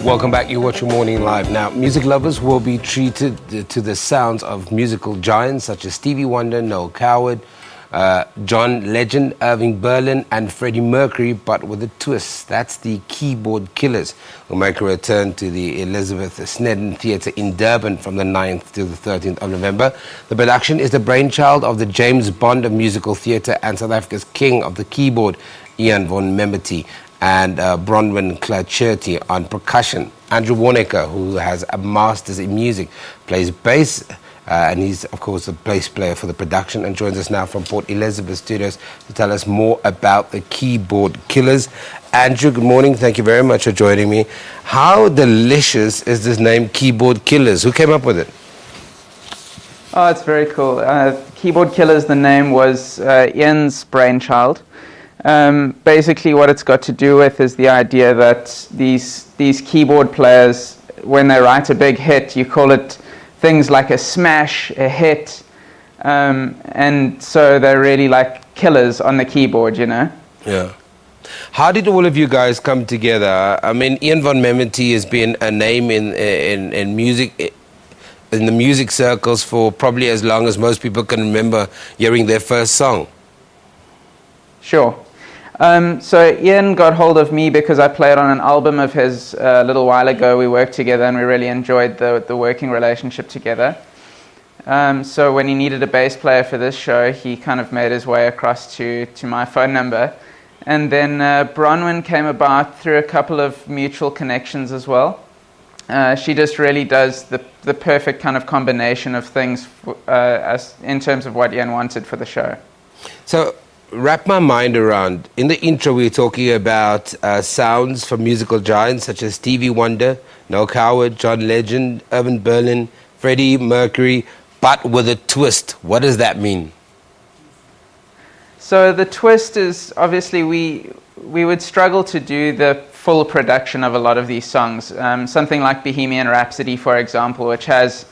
Welcome back. You're watching Morning Live. Now, music lovers will be treated to the sounds of musical giants such as Stevie Wonder, Noel Coward, John Legend, Irving Berlin, and Freddie Mercury, but with a twist. That's the Keyboard Killers, who make a return to the Elizabeth Sneddon Theatre in Durban from the 9th to the 13th of November. The production is the brainchild of the James Bond of musical theatre and South Africa's king of the keyboard, Ian von Memerty, and Bronwen Clacherty on percussion. Andrew Warneke, who has a master's in music, plays bass, and he's, of course, a bass player for the production, and joins us now from Port Elizabeth Studios to tell us more about the Keyboard Killers. Andrew, good morning. Thank you very much for joining me. How delicious is this name, Keyboard Killers? Who came up with it? Oh, it's very cool. Keyboard Killers, the name was Ian's brainchild. Basically what it's got to do with is the idea that these keyboard players, when they write a big hit, you call it things like a smash, a hit, and so they're really like killers on the keyboard, you know? Yeah. How did all of you guys come together? I mean, Ian von Memerty has been a name in music, in the music circles for probably as long as most people can remember hearing their first song. Sure. So Ian got hold of me because I played on an album of his a little while ago. We worked together and we really enjoyed the working relationship together. So when he needed a bass player for this show, he kind of made his way across to my phone number. And then Bronwen came about through a couple of mutual connections as well. She just really does the perfect kind of combination of things as in terms of what Ian wanted for the show. So, wrap my mind around, in the intro we were talking about sounds from musical giants such as Stevie Wonder, Noel Coward, John Legend, Irving Berlin, Freddie Mercury, but with a twist. What does that mean? So the twist is, obviously we would struggle to do the full production of a lot of these songs. Something like Bohemian Rhapsody, for example, which has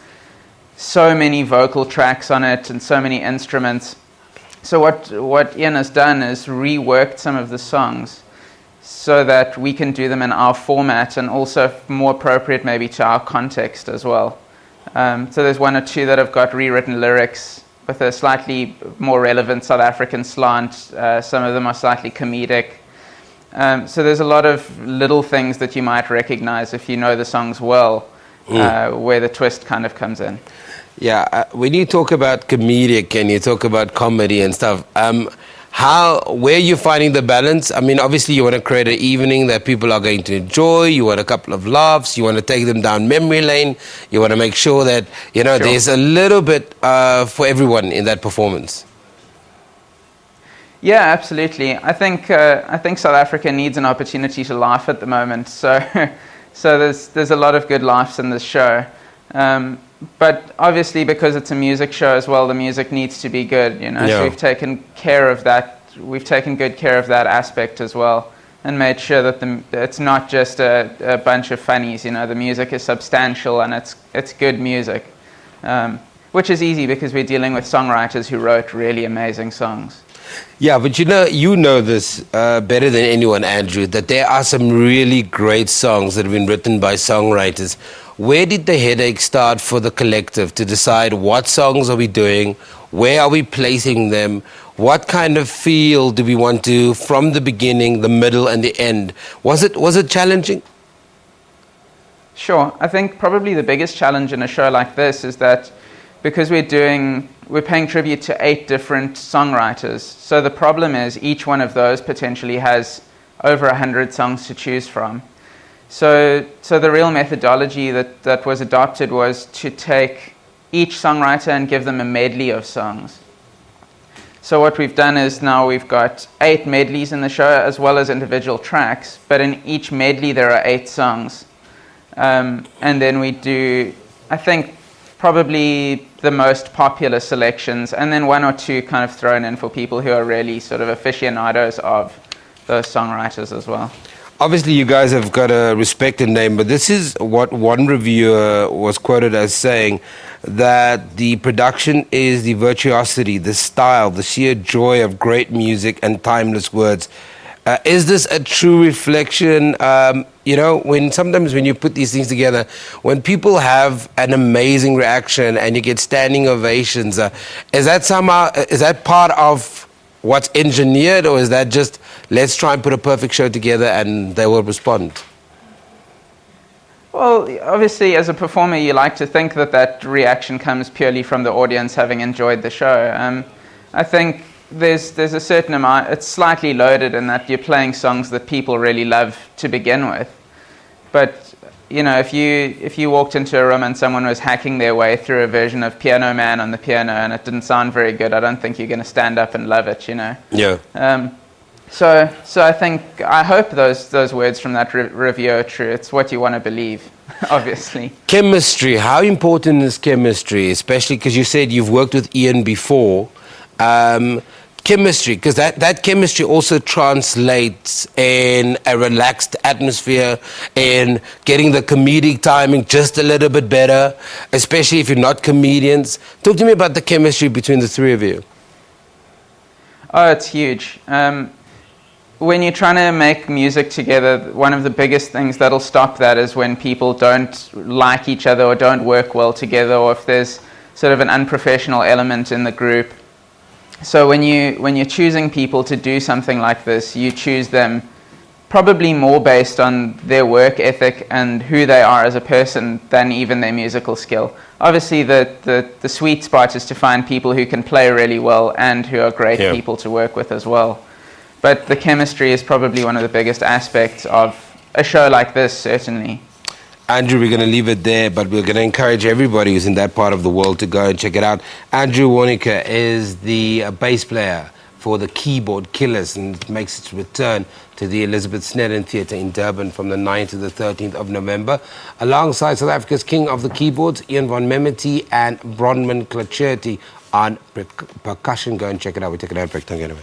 so many vocal tracks on it and so many instruments. So what Ian has done is reworked some of the songs so that we can do them in our format and also more appropriate maybe to our context as well. So there's one or two that have got rewritten lyrics with a slightly more relevant South African slant. Some of them are slightly comedic. So there's a lot of little things that you might recognize if you know the songs well, where the twist kind of comes in. Yeah, when you talk about comedic and you talk about comedy and stuff, where are you finding the balance? I mean, obviously you want to create an evening that people are going to enjoy, you want a couple of laughs, you want to take them down memory lane, you want to make sure that, you know, there's a little bit for everyone in that performance. Yeah, absolutely. I think South Africa needs an opportunity to laugh at the moment, so there's a lot of good laughs in this show. But obviously, because it's a music show as well, the music needs to be good, you know. Yeah. So we've taken care of that. We've taken good care of that aspect as well, and made sure that it's not just a bunch of funnies. You know, the music is substantial and it's good music, which is easy because we're dealing with songwriters who wrote really amazing songs. Yeah, but you know this better than anyone, Andrew, that there are some really great songs that have been written by songwriters. Where did the headache start for the collective to decide what songs are we doing, where are we placing them, what kind of feel do we want to from the beginning, the middle, and the end? Was it challenging? Sure. I think probably the biggest challenge in a show like this is that because we're paying tribute to 8 different songwriters. So the problem is each one of those potentially has over 100 songs to choose from. So the real methodology that was adopted was to take each songwriter and give them a medley of songs. So what we've done is now we've got 8 medleys in the show as well as individual tracks, but in each medley there are 8 songs. And then we do, I think, probably the most popular selections, and then 1 or 2 kind of thrown in for people who are really sort of aficionados of those songwriters as well. Obviously, you guys have got a respected name, but this is what one reviewer was quoted as saying, that the production is the virtuosity, the style, the sheer joy of great music and timeless words. Is this a true reflection? You know, sometimes when you put these things together, when people have an amazing reaction and you get standing ovations, is that part of what's engineered, or is that just let's try and put a perfect show together and they will respond? Well, obviously, as a performer, you like to think that reaction comes purely from the audience having enjoyed the show. I think there's a certain amount, it's slightly loaded in that you're playing songs that people really love to begin with. But, you know, if you walked into a room and someone was hacking their way through a version of Piano Man on the piano and it didn't sound very good, I don't think you're going to stand up and love it, you know. Yeah. So I hope those words from that review are true. It's what you want to believe, obviously. Chemistry. How important is chemistry, especially because you said you've worked with Ian before? Chemistry, because that chemistry also translates in a relaxed atmosphere, in getting the comedic timing just a little bit better, especially if you're not comedians. Talk to me about the chemistry between the three of you. Oh, it's huge. When you're trying to make music together, one of the biggest things that'll stop that is when people don't like each other or don't work well together, or if there's sort of an unprofessional element in the group. So when you're choosing people to do something like this, you choose them probably more based on their work ethic and who they are as a person than even their musical skill. Obviously, the sweet spot is to find people who can play really well and who are great people to work with as well. But the chemistry is probably one of the biggest aspects of a show like this, certainly. Andrew, we're going to leave it there, but we're going to encourage everybody who's in that part of the world to go and check it out. Andrew Warneke is the bass player for the Keyboard Killers, and it makes its return to the Elizabeth Sneddon Theatre in Durban from the 9th to the 13th of November, alongside South Africa's King of the Keyboards, Ian von Memerty, and Bronwen Clacherty on percussion. Go and check it out. We take it out break. Don't get away.